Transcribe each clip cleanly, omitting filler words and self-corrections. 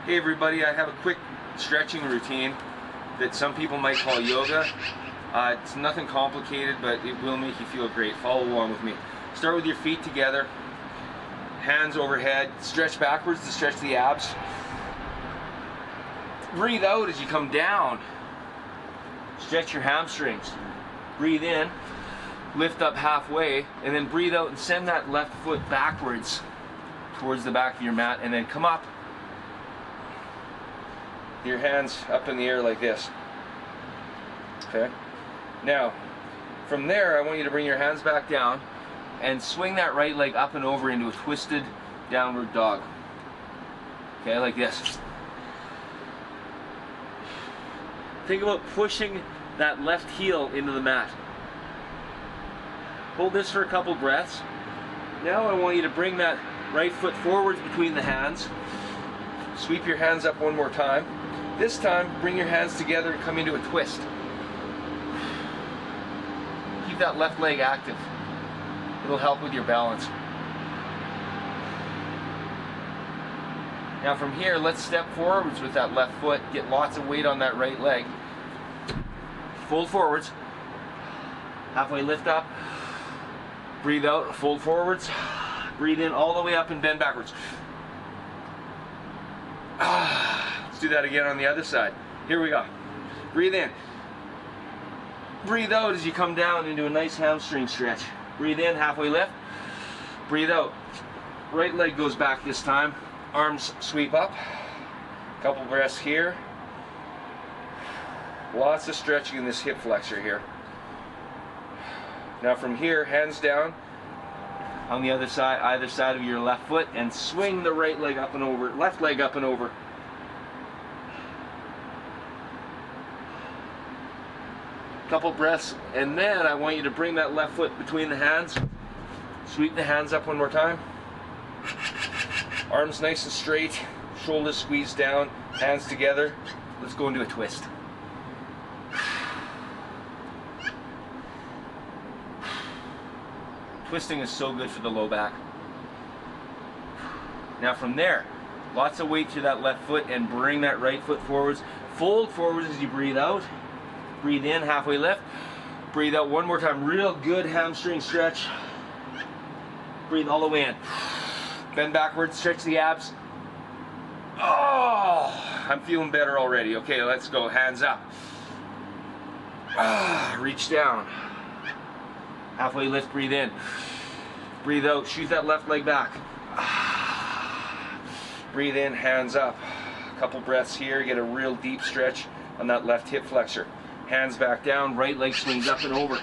Hey everybody, I have a quick stretching routine that some people might call yoga. It's nothing complicated, but it will make you feel great. Follow along with me. Start with your feet together, hands overhead, stretch backwards to stretch the abs. Breathe out as you come down. Stretch your hamstrings. Breathe in, lift up halfway, and then breathe out and send that left foot backwards towards the back of your mat, and then come up. Your hands up in the air like this. Okay? Now, from there, I want you to bring your hands back down and swing that right leg up and over into a twisted downward dog. Okay, like this. Think about pushing that left heel into the mat. Hold this for a couple breaths. Now I want you to bring that right foot forwards between the hands. Sweep your hands up one more time. This time, bring your hands together and come into a twist. Keep that left leg active. It'll help with your balance. Now from here, let's step forwards with that left foot. Get lots of weight on that right leg. Fold forwards. Halfway lift up. Breathe out, fold forwards. Breathe in all the way up and bend backwards. Let's do that again on the other side. Here we go. Breathe in. Breathe out as you come down into a nice hamstring stretch. Breathe in, halfway lift. Breathe out. Right leg goes back this time. Arms sweep up. Couple breaths here. Lots of stretching in this hip flexor here. Now from here, hands down on the other side, either side of your left foot, and swing the right leg up and over, left leg up and over. Couple breaths, and then I want you to bring that left foot between the hands. Sweep the hands up one more time. Arms nice and straight, shoulders squeezed down, hands together. Let's go into a twist. Twisting is so good for the low back. Now from there, lots of weight to that left foot and bring that right foot forwards. Fold forwards as you breathe out. Breathe in, halfway lift. Breathe out one more time. Real good hamstring stretch. Breathe all the way in. Bend backwards, stretch the abs. Oh, I'm feeling better already. Okay, let's go. Hands up. Reach down. Halfway lift, breathe in. Breathe out, shoot that left leg back. Breathe in, hands up. A couple breaths here, get a real deep stretch on that left hip flexor. Hands back down, right leg swings up and over.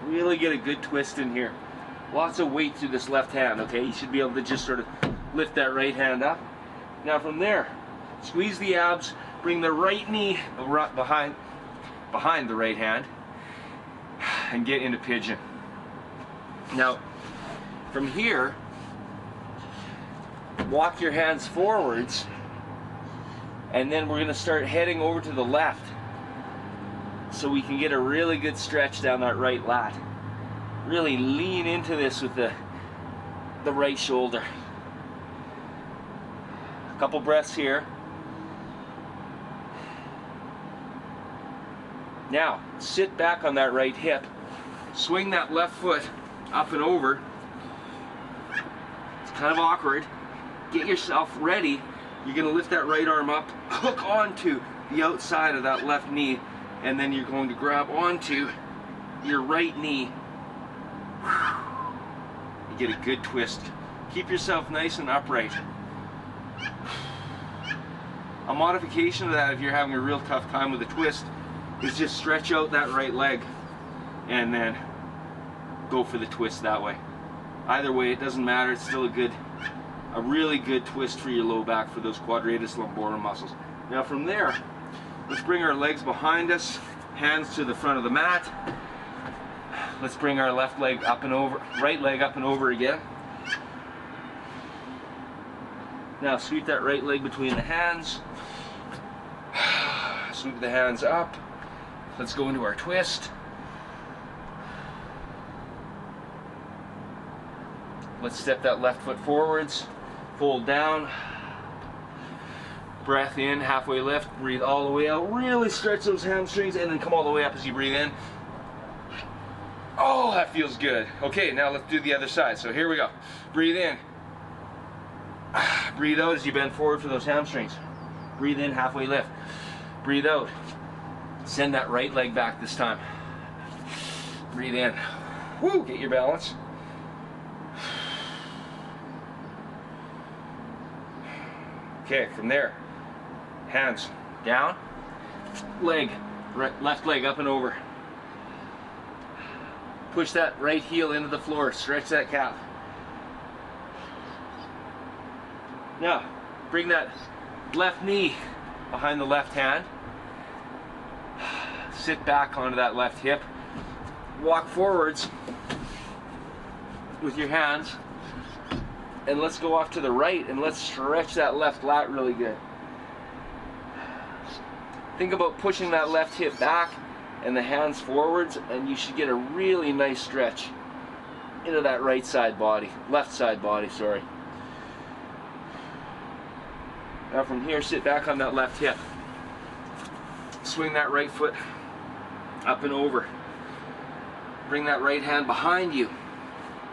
Really get a good twist in here. Lots of weight through this left hand, okay? You should be able to just sort of lift that right hand up. Now from there, squeeze the abs, bring the right knee behind the right hand, and get into pigeon. Now, from here, walk your hands forwards, and then we're going to start heading over to the left so we can get a really good stretch down that right lat. Really lean into this with the right shoulder. A couple breaths here. Now, sit back on that right hip. Swing that left foot up and over. It's kind of awkward. Get yourself ready. You're going to lift that right arm up, hook onto the outside of that left knee, and then you're going to grab onto your right knee. You get a good twist. Keep yourself nice and upright. A modification of that, if you're having a real tough time with a twist, is just stretch out that right leg and then go for the twist that way. Either way, it doesn't matter. It's still a really good twist for your low back, for those quadratus lumborum muscles. Now from there, let's bring our legs behind us, hands to the front of the mat. Let's bring our left leg up and over, right leg up and over again. Now sweep that right leg between the hands. Sweep the hands up. Let's go into our twist. Let's step that left foot forwards, fold down, Breath in, halfway lift, breathe all the way out, really stretch those hamstrings, and then come all the way up as you breathe in. Oh, that feels good. Okay, now let's do the other side. So here we go. Breathe in. Breathe out as you bend forward for those hamstrings. Breathe in, halfway lift. Breathe out. Send that right leg back this time. Breathe in. Woo, get your balance. Okay, from there, hands down, leg, left leg up and over. Push that right heel into the floor, stretch that calf. Now, bring that left knee behind the left hand. Sit back onto that left hip. Walk forwards with your hands. And let's go off to the right and let's stretch that left lat really good. Think about pushing that left hip back and the hands forwards, and you should get a really nice stretch into that right side body, left side body, sorry. Now from here, sit back on that left hip. Swing that right foot up and over. Bring that right hand behind you.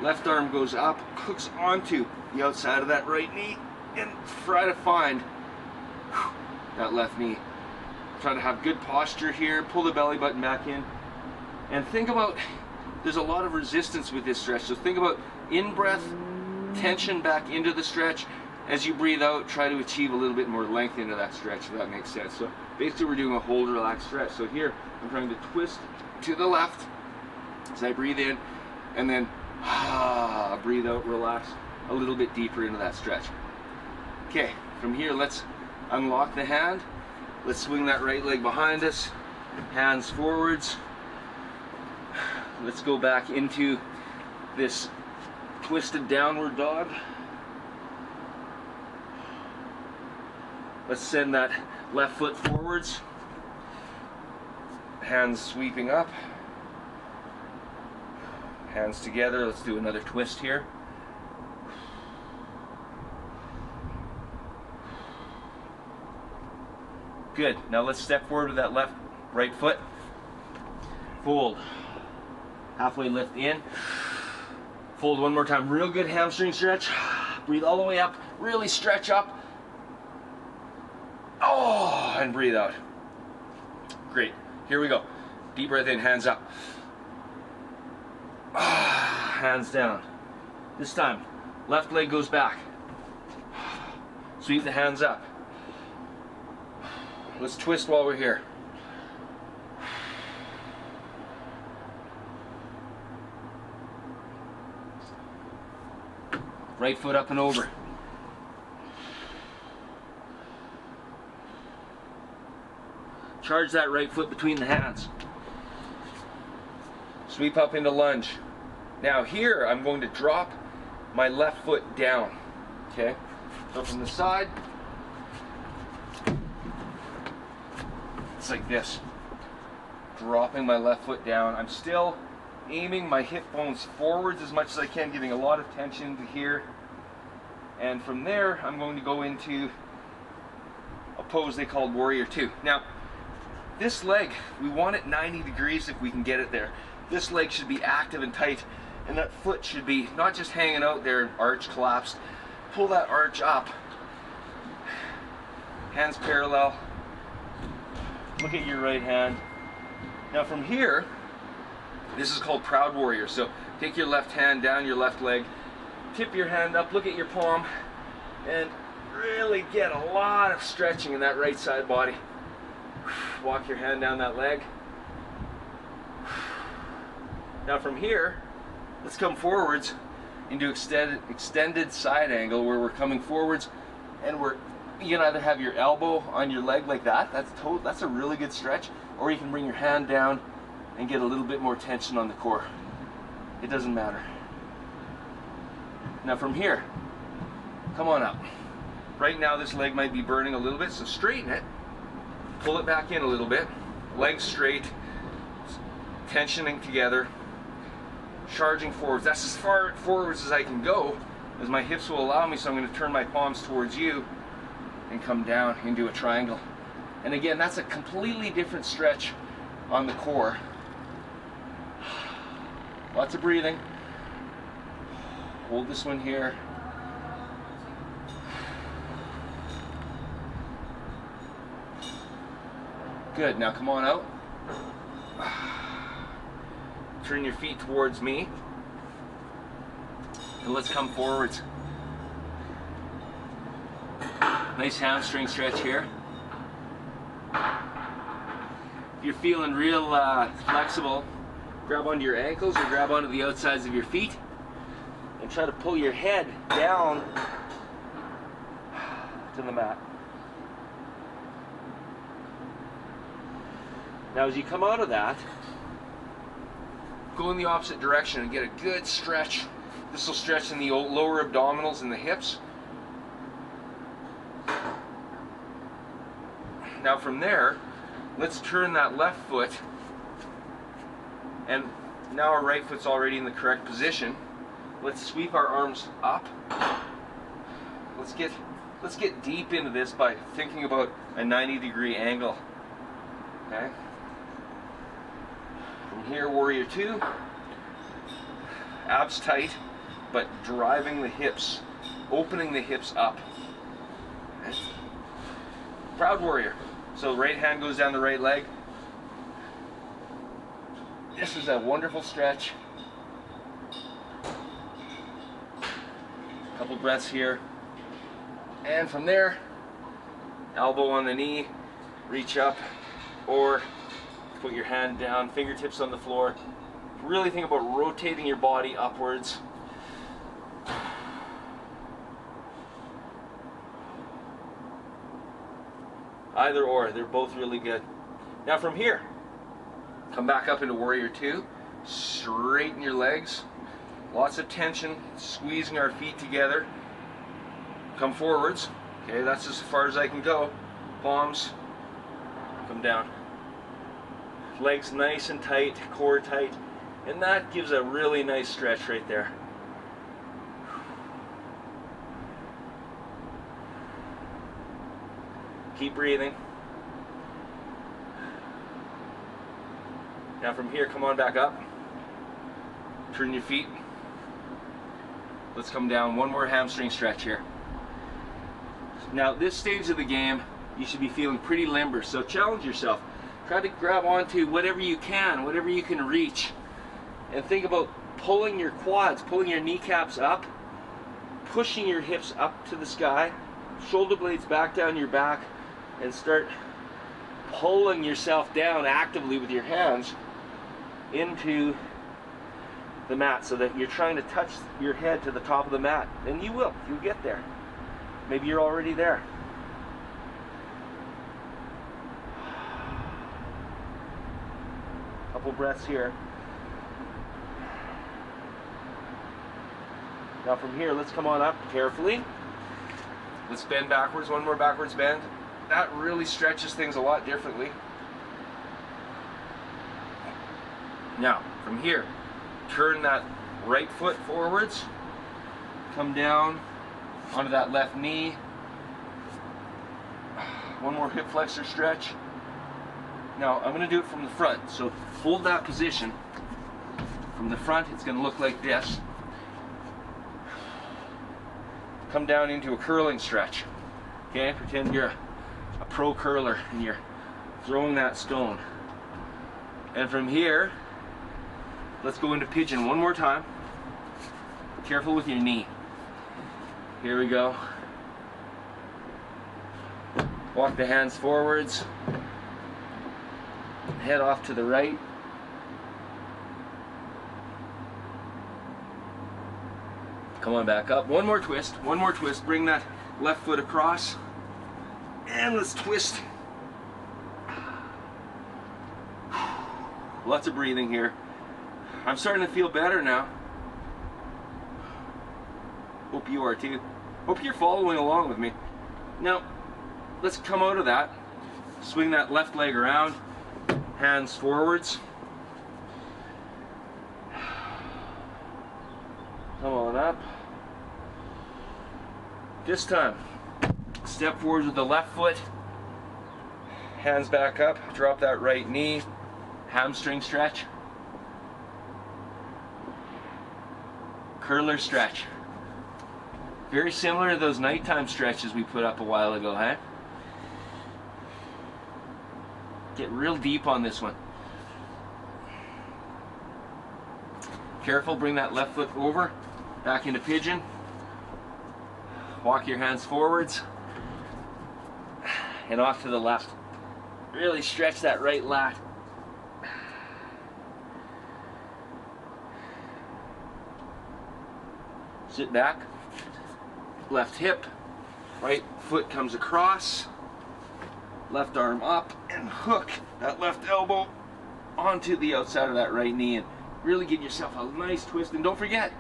Left arm goes up, hooks onto the outside of that right knee, and try to find that left knee. Try to have good posture here, pull the belly button back in, and think about, there's a lot of resistance with this stretch, so think about in-breath, tension back into the stretch. As you breathe out, try to achieve a little bit more length into that stretch, if that makes sense. So basically we're doing a hold, relax stretch. So here, I'm trying to twist to the left as I breathe in, and then breathe out, relax a little bit deeper into that stretch. Okay, from here, let's unlock the hand. Let's swing that right leg behind us, hands forwards. Let's go back into this twisted downward dog. Let's send that left foot forwards, hands sweeping up, hands together. Let's do another twist here. Good. Now let's step forward with that right foot. Fold. Halfway lift in. Fold one more time. Real good hamstring stretch. Breathe all the way up. Really stretch up. Oh, and breathe out. Great. Here we go. Deep breath in, hands up. Hands down. This time, left leg goes back. Sweep the hands up. Let's twist while we're here. Right foot up and over. Charge that right foot between the hands. Sweep up into lunge. Now here, I'm going to drop my left foot down. Okay? So from the side, it's like this. Dropping my left foot down. I'm still aiming my hip bones forwards as much as I can, giving a lot of tension to here. And from there, I'm going to go into a pose they call Warrior 2. Now, this leg, we want it 90 degrees if we can get it there. This leg should be active and tight, and that foot should be not just hanging out there, arch collapsed. Pull that arch up. Hands parallel. Look at your right hand. Now from here, this is called Proud Warrior. So take your left hand down your left leg, tip your hand up, look at your palm, and really get a lot of stretching in that right side body. Walk your hand down that leg. Now from here, let's come forwards into extended side angle where we're coming forwards, and you can either have your elbow on your leg like that. That's a really good stretch, or you can bring your hand down and get a little bit more tension on the core. It doesn't matter. Now from here, come on up. Right now this leg might be burning a little bit, so straighten it. Pull it back in a little bit. Legs straight, tensioning together, charging forwards. That's as far forwards as I can go, as my hips will allow me, so I'm going to turn my palms towards you and come down into a triangle. And again, that's a completely different stretch on the core. Lots of breathing. Hold this one here. Good, now come on out. Turn your feet towards me. And let's come forwards. Nice hamstring stretch here. If you're feeling real flexible, grab onto your ankles or grab onto the outsides of your feet and try to pull your head down to the mat. Now as you come out of that, go in the opposite direction and get a good stretch. This will stretch in the lower abdominals and the hips. Now from there, let's turn that left foot, and now our right foot's already in the correct position. Let's sweep our arms up. Let's get deep into this by thinking about a 90-degree angle. Okay? From here, warrior two. Abs tight, but driving the hips, opening the hips up. Okay? Proud warrior. So right hand goes down the right leg. This is a wonderful stretch. Couple breaths here. And from there, elbow on the knee, reach up, or put your hand down, fingertips on the floor. Really think about rotating your body upwards. Either or, they're both really good. Now from here, come back up into warrior two, straighten your legs, lots of tension, squeezing our feet together. Come forwards, okay, that's as far as I can go. Palms, come down. Legs nice and tight, core tight, and that gives a really nice stretch right there. Keep breathing. Now from here, come on back up. Turn your feet. Let's come down. One more hamstring stretch here. Now this stage of the game, you should be feeling pretty limber, so challenge yourself. Try to grab onto whatever you can reach. And think about pulling your quads, pulling your kneecaps up, pushing your hips up to the sky, shoulder blades back down your back, and start pulling yourself down actively with your hands into the mat so that you're trying to touch your head to the top of the mat. And you'll get there. Maybe you're already there. Couple breaths here. Now from here, let's come on up carefully. Let's bend backwards, one more backwards bend. That really stretches things a lot differently. Now, from here, turn that right foot forwards, come down onto that left knee. One more hip flexor stretch. Now, I'm going to do it from the front, so hold that position. From the front, it's going to look like this. Come down into a curling stretch. Okay, pretend you're a pro curler and you're throwing that stone. And from here, let's go into pigeon one more time. Careful with your knee. Here we go. Walk the hands forwards. Head off to the right. Come on back up. One more twist. One more twist. Bring that left foot across. And let's twist. Lots of breathing here. I'm starting to feel better now. Hope you are too. Hope you're following along with me. Now, let's come out of that. Swing that left leg around. Hands forwards. Come on up. This time, step Step forward with the left foot. Hands back up. Drop that right knee. Hamstring stretch. Curler stretch. Very similar to those nighttime stretches we put up a while ago, huh? Get real deep on this one. Careful, bring that left foot over, back into pigeon. Walk your hands forwards and off to the left. Really stretch that right lat. Sit back, left hip, right foot comes across, left arm up, and hook that left elbow onto the outside of that right knee and really give yourself a nice twist. And don't forget,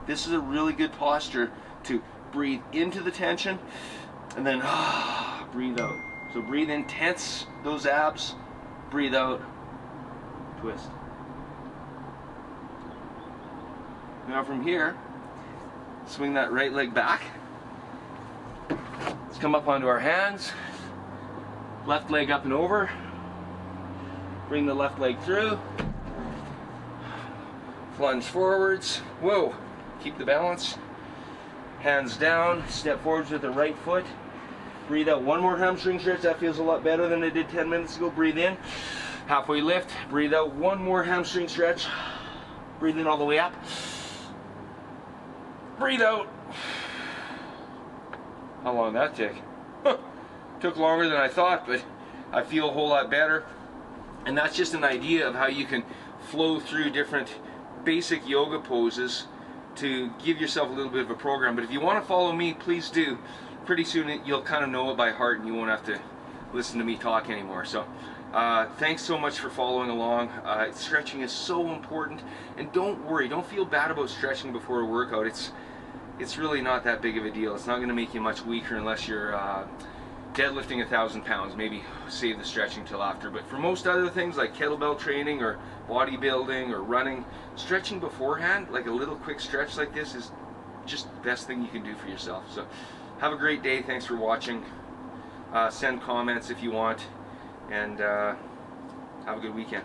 this is a really good posture to breathe into the tension and then breathe out. So breathe in, tense those abs, breathe out, twist. Now from here, swing that right leg back. Let's come up onto our hands. Left leg up and over. Bring the left leg through. Plunge forwards. Whoa. Keep the balance. Hands down. Step forwards with the right foot. Breathe out. One more hamstring stretch. That feels a lot better than it did 10 minutes ago. Breathe in. Halfway lift. Breathe out. One more hamstring stretch. Breathe in all the way up. Breathe out. How long did that take? Took longer than I thought, but I feel a whole lot better. And that's just an idea of how you can flow through different basic yoga poses to give yourself a little bit of a program. But if you want to follow me, please do. Pretty soon you'll kind of know it by heart and you won't have to listen to me talk anymore. So thanks so much for following along. Stretching is so important, and don't worry, don't feel bad about stretching before a workout. It's really not that big of a deal. It's not going to make you much weaker unless you're deadlifting 1,000 pounds. Maybe save the stretching till after. But for most other things like kettlebell training or bodybuilding or running, stretching beforehand, like a little quick stretch like this, is just the best thing you can do for yourself. So have a great day. Thanks for watching. Send comments if you want, and have a good weekend.